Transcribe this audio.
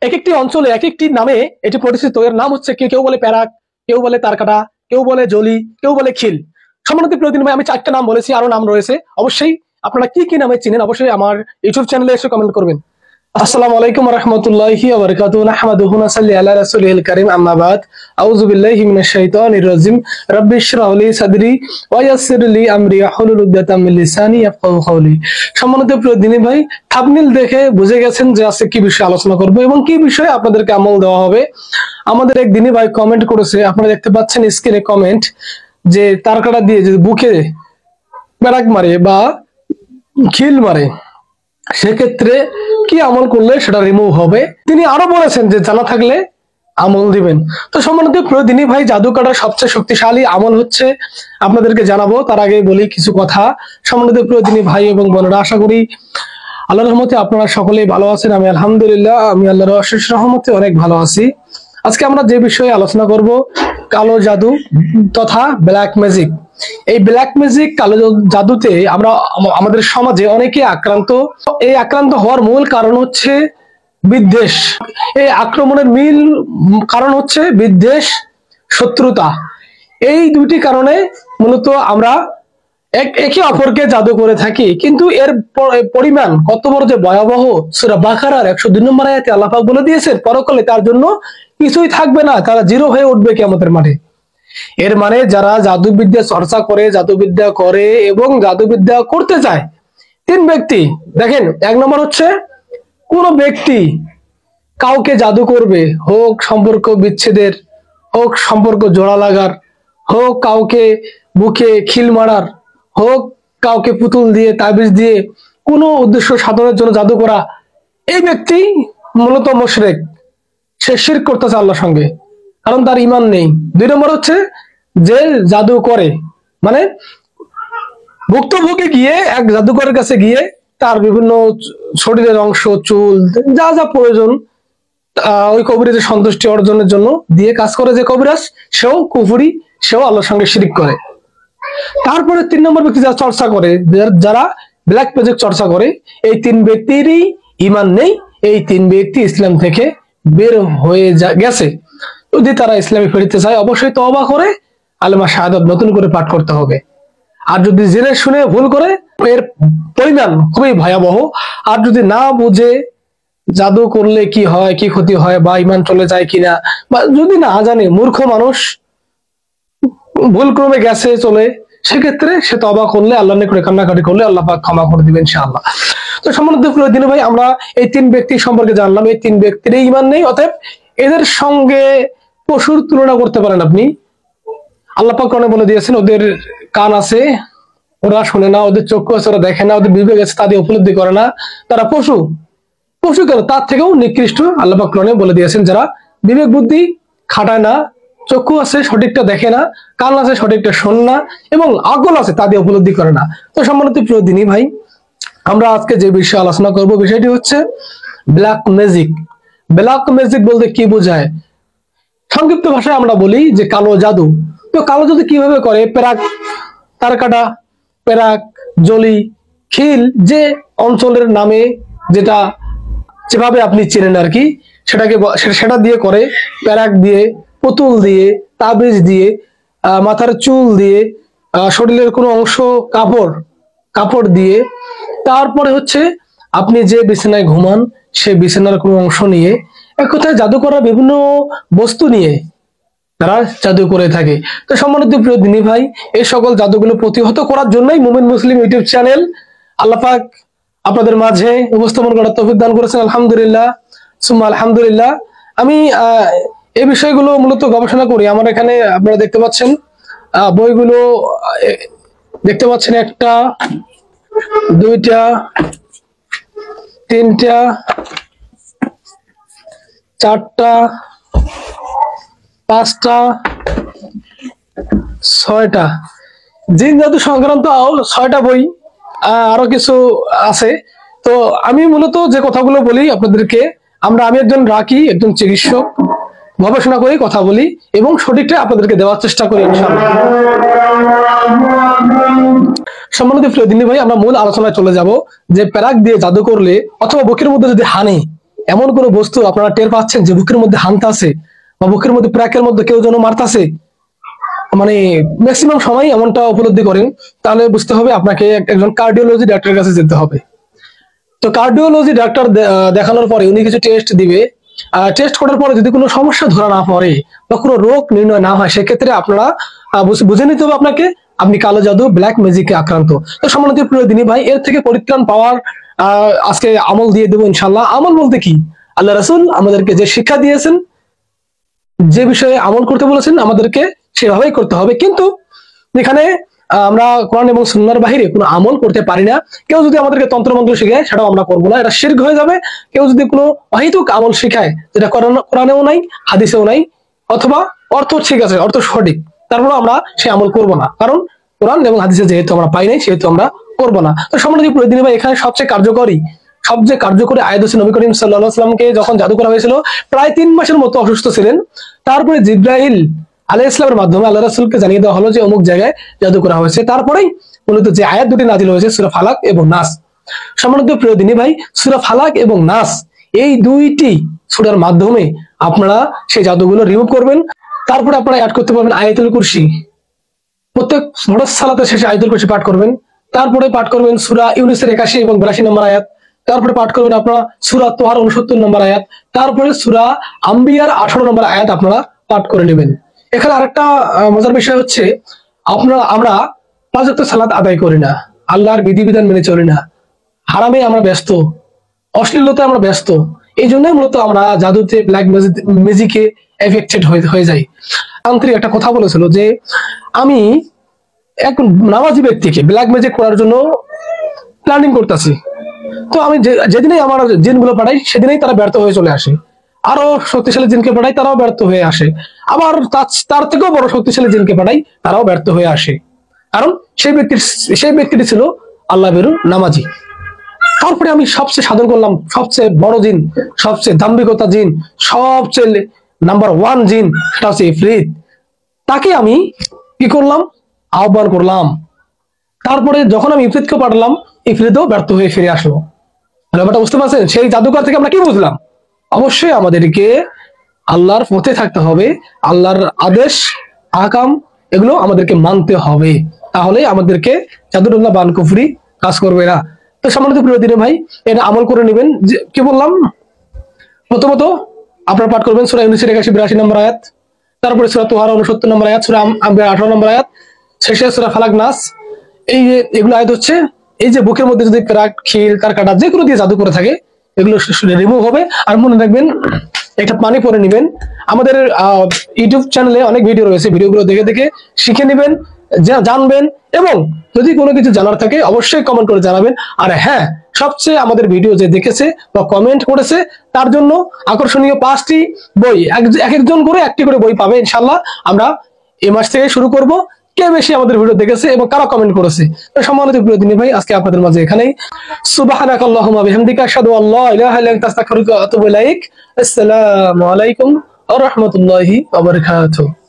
এক একটি অঞ্চলে এক একটি নামে এটি পরিচিত। এর নাম হচ্ছে কেউ বলে প্যারাক, কেউ বলে তারকাটা, কেউ বলে জলি, কেউ বলে খিল। সম্মানিত প্রিয়দিন ভাই, আমি 4টা নাম বলেছি, আরো নাম রয়েছে। অবশ্যই আপনারা কি কি নামে চিনেন অবশ্যই আমার ইউটিউব চ্যানেলে এসে কমেন্ট করবেন। আসসালামু আলাইকুম ওয়া রাহমাতুল্লাহি ওয়া বারাকাতুহু। নাহমাদুহু ওয়া নাসাল্লি আলা রাসূলিল কারীম, আম্মা বাদ। আউযু বিল্লাহি মিনাশ শাইতানির রাজিম। রাব্বি ইশরাহ লি সাদরি ওয়া ইয়াসসির লি আমরি ওয়াহলুল উকদাতাম মিন লিসানি ইয়াফকাহু কাওলি। সম্মানিত প্রিয় দিনী ভাই, থাম্বনেল দেখে বুঝে গেছেন যে আজকে কি বিষয়ে আলোচনা করব এবং কি বিষয়ে আপনাদেরকে আমল দেওয়া হবে। আমাদের এক দিনী ভাই কমেন্ট করেছে, আপনারা দেখতে পাচ্ছেন স্ক্রিনে কমেন্ট, যে তারকাটা দিয়ে যদি বুকে ব্যারাক মারে বা খিল মারে সেক্ষেত্রে কি আমল করলে সেটা রিমুভ হবে। তিনি আরো বলেছেন যে জানা থাকলে আমল দিবেন। তো সম্মানিত প্রিয় দিনী ভাই, জাদু কাটার সবচেয়ে শক্তিশালী আমল হচ্ছে আপনাদেরকে জানাবো, তার আগে বলি কিছু কথা। সম্মানিত প্রিয় দিনী ভাই এবং বোনেরা, আশা করি আল্লাহর রহমতে আপনারা সকলেই ভালো আছেন। আমি আলহামদুলিল্লাহ, আমি আল্লাহর অশেষ রহমতে অনেক ভালো আছি। আজকে আমরা যে বিষয়ে আলোচনা করব, কালো জাদু তথা ব্ল্যাক ম্যাজিক। এই ব্ল্যাক ম্যাজিক, কালো জাদুতে আমরা আমাদের সমাজে অনেকে আক্রান্ত। এই আক্রান্ত হওয়ার মূল কারণ হচ্ছে বিদ্বেষ। এই আক্রমণের মূল কারণ হচ্ছে বিদ্বেষ, শত্রুতা। এই দুইটি কারণে মূলত আমরা একে অপরকে জাদু করে থাকি। কিন্তু এর পরিমাণ কত বড় যে ভয়াবহ, সূরা বাকারার 102 নম্বর আয়াতে আল্লাহ পাক বলে দিয়েছেন, পরকালে তার জন্য কিছুই থাকবে না, তারা জিরো হয়ে উঠবে কিয়ামতের মাঠে। এর মানে যারা জাদুবিদ্যা চর্চা করে, জাদুবিদ্যা করে এবং জাদুবিদ্যা করতে চায়, 3 ব্যক্তি দেখেন। 1 নম্বর হচ্ছে কোন ব্যক্তি কাউকে জাদু করবে, হোক সম্পর্ক বিচ্ছেদের, হোক সম্পর্ক জোড়া লাগার, হোক কাউকে বুকে খিল মারার, হোক কাউকে পুতুল দিয়ে তাবিজ দিয়ে কোনো উদ্দেশ্য সাধনের জন্য জাদু করা, এই ব্যক্তি মূলত মুশরিক। সে শিরক করতেছে আল্লাহর সঙ্গে, কারণ তার ঈমান নেই। 2 নম্বর হচ্ছে যে জাদু করে, মানে ভুক্তভোগী গিয়ে এক জাদুকরের কাছে গিয়ে তার বিভিন্ন শরীরের অংশ, চুল, যা যা প্রয়োজন ওই কবিরাজের সন্তুষ্টি অর্জনের জন্য দিয়ে কাজ করে। যে কবিরাজ সেও কুফরি, সেও আল্লাহর সঙ্গে শিরক করে। তারপরে 3 নম্বর ব্যক্তি যারা চর্চা করে, যারা ব্ল্যাক ম্যাজিক চর্চা করে, এই 3 ব্যক্তিরই ঈমান নেই। এই 3 ব্যক্তি ইসলাম থেকে বের হয়ে গেছে। যদি তারা ইসলামে ফিরতে চায় অবশ্যই তওবা করে কালেমা শাহাদাত নতুন করে পাঠ করতে হবে। আর যদি জেনে শুনে ভুল করে, এর পরিমাণ খুবই ভয়াবহ। আর যদি না বুঝে জাদু করলে কি হয়, কি ক্ষতি হয়, বা ঈমান চলে যায় কিনা, বা যদি না জানে, মূর্খ মানুষ ভুল ক্রমে গেছে চলে, সেক্ষেত্রে সে তওবা করলে, আল্লাহর নিকটে কান্নাকাটি করলে আল্লাহ পাক ক্ষমা করে দিবেন ইনশাআল্লাহ। তো সম্মানিত প্রিয় দিনী ভাই, আমরা এই 3 ব্যক্তি সম্পর্কে জানলাম। এই 3 ব্যক্তির ঈমান নেই, অতএব এদের সঙ্গে পশুর তুলনা করতে পারেন আপনি। আল্লাহ পাক কোরআনে বলে দিয়েছেন, ওদের কান আছে ওরা শোনে না, ওদের চক্ষু আছে ওরা দেখে না, ওদের বিবেক আছে তা দিয়ে উপলব্ধি করে না, তারা পশু। পশু কেন, তার থেকেও নিকৃষ্ট আল্লাহ পাক কোরআনে বলে দিয়েছেন, যারা বিবেক বুদ্ধি খাটায় না, চক্ষু আছে সঠিকটা দেখে না, কান আছে সঠিকটা শোনে না, এবং আকল আছে তা দিয়ে উপলব্ধি করে না। তো সম্মানিত প্রিয় দিনী ভাই, আমরা আজকে যে বিষয়ে আলোচনা করব, বিষয়টি হচ্ছে ব্ল্যাক ম্যাজিক। ব্ল্যাক ম্যাজিক বলতে কি বোঝায়? সংক্ষিপ্ত ভাষায় আমরা বলি যে কালো জাদু। তো কালো জাদু কিভাবে করে? প্যারাক, তারকাটা, প্যারাক, জলি, খিল, যে অঞ্চলের নামে যেটা যেভাবে আপনি চেনেন আর কি, সেটা দিয়ে করে। প্যারাক দিয়ে, পুতুল দিয়ে, তাবিজ দিয়ে, মাথার চুল দিয়ে, শরীরের কোনো অংশ কাপড় দিয়ে। তারপরে হচ্ছে আপনি যে বিছানায় ঘুমান সে বিছানার কোনো অংশ নিয়ে, এক কথায় জাদু করা বিভিন্ন বস্তু নিয়ে তারা জাদু করে থাকে। তো সম্মানিত প্রিয় দিনী ভাই, এই সকল জাদুগুলো প্রতিহত করার জন্যই মুমিন মুসলিম ইউটিউব চ্যানেল আল্লাহ পাক আপনাদের মাঝে উপস্থাপন করার তৌফিক দান করেছেন। আলহামদুলিল্লাহ, সুম্মা আলহামদুলিল্লাহ। আমি এই বিষয়গুলো মূলত গবেষণা করি। আমার এখানে আপনারা দেখতে পাচ্ছেন বইগুলো, দেখতে পাচ্ছেন 1টা, 2টা, 3টা, 4টা, 5টা, 6টা জিন জাদু সংক্রান্ত 6টা বই, আরো কিছু আছে। তো আমি মূলত যে কথাগুলো বলি আপনাদেরকে, আমি একজন রাকি, একজন চিকিৎসক, গবেষণা করে কথা বলি এবং সঠিকটা আপনাদেরকে দেওয়ার চেষ্টা করি ইনশাআল্লাহ। সম্মানিত প্রিয় দিনী ভাই, আমরা মূল আলোচনায় চলে যাব যে প্যারাক দিয়ে জাদু করলে অথবা বুকের মধ্যে যদি হানে, এমন কোনো বস্তু আপনারা টের পাচ্ছেন যে বুকের মধ্যে হানতাছে বা বুকের মধ্যে প্র্যাকের মধ্যে কেউ যেন মারতাছে, মানে ম্যাক্সিমাম সময় এমনটা উপলব্ধি করেন, তাহলে বুঝতে হবে আপনাকে একজন কার্ডিওলজি ডাক্তারের কাছে যেতে হবে। তো কার্ডিওলজি ডাক্তার দেখানোর পরে উনি কিছু টেস্ট দিবে। টেস্ট করার পরে যদি কোনো সমস্যা ধরা না পড়ে বা কোনো রোগ নির্ণয় না হয়, সেক্ষেত্রে আপনারা বুঝে নিতে হবে আপনাকে আপনি কালো জাদু ব্ল্যাক ম্যাজিকে আক্রান্ত। তো সম্মানিত প্রিয় দিনী ভাই, এর থেকে পরিত্রাণ পাওয়ার আজকে আমল দিয়ে দেবো ইনশাল্লাহ। আমল বলতে কি, আল্লাহ রাসূল আমাদেরকে যে শিক্ষা দিয়েছেন, যে বিষয়ে আমল করতে বলেছেন আমাদেরকে সেভাবেই করতে হবে। কিন্তু এখানে আমরা কোরআন এবং সুন্নাহর বাহিরে কোনো আমল করতে পারি না। কেউ যদি আমাদেরকে তন্ত্রমন্ত্র শেখায় সেটাও আমরা করবো না, এটা শিরক হয়ে যাবে। কেউ যদি কোনো অহেতুক আমল শেখায় যেটা কোরআনেও নাই হাদিসেও নাই, অথবা অর্থ ঠিক আছে, অর্থ সঠিক, তারপরে আমরা সেই আমল করব না, কারণ কোরআন এবং হাদিসে যেহেতু আমরা পাই নাই সেহেতু আমরা করবো না। তো সম্মানিত প্রতিদিন ভাই, এখানে সবচেয়ে কার্যকরী আয়াত হচ্ছে নবী করিম সাল্লাল্লাহু আলাইহি ওয়াসাল্লামকে যখন জাদু করা হয়েছিল, প্রায় 3 মাসের মতো অসুস্থ ছিলেন। তারপরে জিব্রাইল আলাইহিস সালামের মাধ্যমে আল্লাহ রাসূলকে জানিয়ে দেওয়া হলো যে অমুক জায়গায় জাদু করা হয়েছে। তারপরেই মূলত যে আয়াত দুটি নাজিল হয়েছে সূরা ফালাক এবং নাস। সম্মানিত প্রিয় দিনী ভাই, সূরা ফালাক এবং নাস এই দুইটি সূরার মাধ্যমে আপনারা সেই জাদুগুলো রিমুভ করবেন। তারপরে আপনারা অ্যাড করতে পারবেন আয়াতুল কুরসি। প্রত্যেক ফরজ সালাতের শেষে আয়াতুল কুরসি পাঠ করবেন। তারপরে পাঠ করবেন সূরা ইউনূসের 81 এবং 82 নম্বর আয়াত। তারপরে পাঠ করবেন আপনারা সূরা তোহার 69 নম্বর আয়াত। তারপরে সূরা আম্বিয়ার 18 নম্বর আয়াত আপনারা পাঠ করে নেবেন। এখানে আরেকটা মজার বিষয় হচ্ছে, আমরা 5 ওয়াক্ত সালাত আদায় করি না, আল্লাহর বিধিবিধান মেনে চলি না, হারামে আমরা ব্যস্ত, অশ্লীলতায় আমরা ব্যস্ত। এই জন্যই মূলত আমরা জাদুতে ব্ল্যাক ম্যাজিকে এফেক্টেড হয়ে যাই। আন্তরিক একটা কথা বলেছিল যে আমি এক নামাজি ব্যক্তিকে ব্ল্যাক ম্যাজিক করার জন্য প্ল্যানিং করতেছি, তো আমি যেদিনেই আমার জিনগুলো পাঠাই সেদিনেই তারা ব্যর্থ হয়ে চলে আসে। আরো শক্তিশালী জিনকে পাঠাই, তারাও ব্যর্থ হয়ে আসে। আবার তার থেকেও বড় শক্তিশালী জিনকে পাঠাই, তারাও ব্যর্থ হয়ে আসে। কারণ সেই ব্যক্তিটি ছিল আল্লাহ বেরু নামাজি। তারপরে আমি সবচেয়ে সাধন করলাম, সবচেয়ে বড় জিন, সবচেয়ে দাম্ভিকতা জিন, সবচেয়ে নাম্বার 1 জিন, সেটা হচ্ছে ইফরিত। তাকে আমি কি করলাম, আহ্বান করলাম। তারপরে যখন আমি ইফরিতকে পাঠালাম, ইফরিতও ব্যর্থ হয়ে ফিরে আসলো। ব্যাপারটা বুঝতে পারছেন? সেই জাদুকর থেকে আমরা কি বুঝলাম? অবশ্যই আমাদেরকে আল্লাহর পথে থাকতে হবে, আল্লাহর আদেশ আহকাম এগুলো আমাদেরকে মানতে হবে, তাহলে আমাদেরকে জাদুটোনা বান কুফরি কাজ করবে না। তো সম্মানিত প্রিয় দিনে ভাই, এটা আমল করে নেবেন। যে কি বললাম, প্রথমত আপনারা পাঠ করবেন সূরা ইউনূসের 81-82 নম্বর আয়াত, তারপরে সূরা তোহার 69 নম্বর আয়াত, সূরা আম্বিয়া 18 নম্বর আয়াত, শেষে সূরা ফালাক নাস। এগুলো আয়াত হচ্ছে এই যে বুকের মধ্যে যদি ক্রাক খিল কারকাটা যেগুলো দিয়ে জাদু করে থাকে এগুলো রিমুভ হবে। আর মনে রাখবেন একটা পানি পরে নেবেন। আমাদের ইউটিউব চ্যানেলে অনেক ভিডিও রয়েছে, ভিডিওগুলো দেখে দেখে শিখে নেবেন, জানবেন, এবং যদি কোনো কিছু জানার থাকে অবশ্যই কমেন্ট করে জানাবেন। আর হ্যাঁ, সবচেয়ে আমাদের ভিডিও যে দেখেছে বা কমেন্ট করেছে তার জন্য আকর্ষণীয় 5টি বই, এক একজন করে একটি করে বই পাবে ইনশাল্লাহ। আমরা এই মাস থেকে শুরু করব। কে বেশি আমাদের ভিডিও দেখেছে এবং কারা কমেন্ট করেছে। সম্মানিত প্রিয় দিনী ভাই, আজকে আপনাদের মাঝে এখানেই। সুবহানাকাল্লাহুম্মা বিহামদিকা আশহাদু আল্লা ইলাহা ইল্লা আনতা আস্তাগফিরুকা ওয়া আতুবু ইলাইক। আসসালামু আলাইকুম ওয়া রাহমাতুল্লাহি ওয়া বারাকাতুহু।